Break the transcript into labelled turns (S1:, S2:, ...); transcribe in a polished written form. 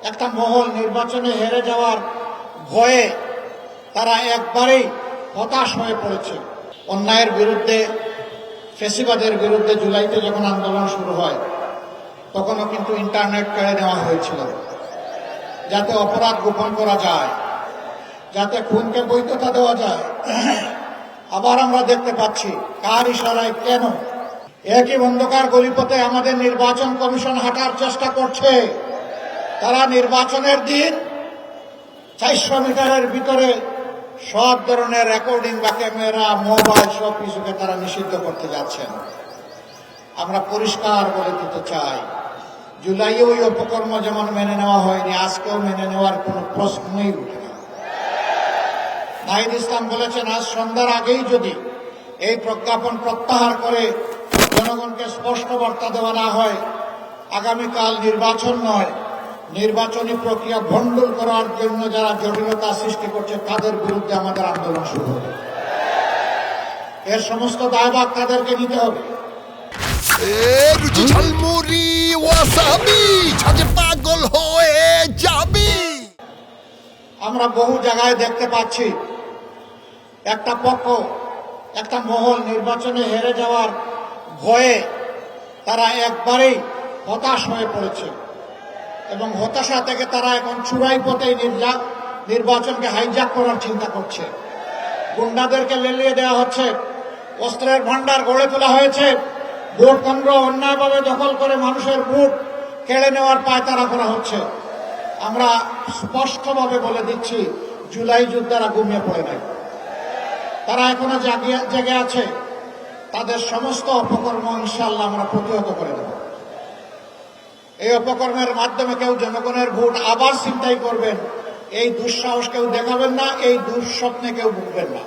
S1: একটা মহল নির্বাচনে হেরে যাওয়ার ভয়ে তারা একবারেই হতাশ হয়ে পড়েছে। অন্যায়ের বিরুদ্ধে, ফ্যাসিবাদের বিরুদ্ধে জুলাইতে যখন আন্দোলন শুরু হয় তখনও কিন্তু ইন্টারনেট কেড়ে নেওয়া হয়েছিল, যাতে অপরাধ গোপন করা যায়, যাতে খুনকে বৈধতা দেওয়া যায়। আবার আমরা দেখতে পাচ্ছি কার ইশারায় কেন একই অন্ধকার গলিপথে আমাদের নির্বাচন কমিশন হাঁটার চেষ্টা করছে। তারা নির্বাচনের দিন 400 মিটারের ভিতরে সব ধরনের রেকর্ডিং বা ক্যামেরা, মোবাইল সব কিছুকে তারা নিষিদ্ধ করতে যাচ্ছেন। আমরা পরিষ্কার বলে দিতে চাই, জুলাইয়ে ওই অপকর্ম যেমন মেনে নেওয়া হয়নি, আজকেও মেনে নেওয়ার কোনো প্রশ্নই উঠে না। নাহিদ ইসলাম বলেছেন, আজ সন্ধ্যার আগেই যদি এই প্রজ্ঞাপন প্রত্যাহার করে জনগণকে স্পষ্ট বার্তা দেওয়া না হয়, আগামীকাল নির্বাচন নয়, নির্বাচনী প্রক্রিয়া ভণ্ডুল করার জন্য যারা জটিলতা সৃষ্টি করছে তাদের বিরুদ্ধে আমাদের আন্দোলন শুরু হবে। এর সমস্ত দায়ভার তাদেরকে নিতে হবে।
S2: পাগল হয়ে যাবি।
S1: আমরা বহু জায়গায় দেখতে পাচ্ছি একটা পক্ষ, একটা মহল নির্বাচনে হেরে যাওয়ার ভয়ে তারা একবারেই হতাশ হয়ে পড়েছে এবং হতাশা থেকে তারা এখন চূড়াই পথে নির্বাচনকে হাইজ্যাক করার চিন্তা করছে। গুন্ডাদেরকে লেলিয়ে দেওয়া হচ্ছে, অস্ত্রের ভান্ডার গড়ে তোলা হয়েছে, ভোট কেন্দ্র অন্যায়ভাবে দখল করে মানুষের ভোট কেড়ে নেওয়ার পায়তারা করা হচ্ছে। আমরা স্পষ্টভাবে বলে দিচ্ছি, জুলাই যোদ্ধারা ঘুমিয়ে পড়ে নাই, তারা এখনো জেগে আছে। তাদের সমস্ত অপকর্ম ইনশাআল্লাহ আমরা প্রতিহত করে দেব। এই অপকর্মের মাধ্যমে কেউ জনগণের ভোট আবার ছিনতাই করবেন, এই দুঃসাহস কেউ দেখাবেন না, এই দুঃস্বপ্নে কেউ ভুগবেন না।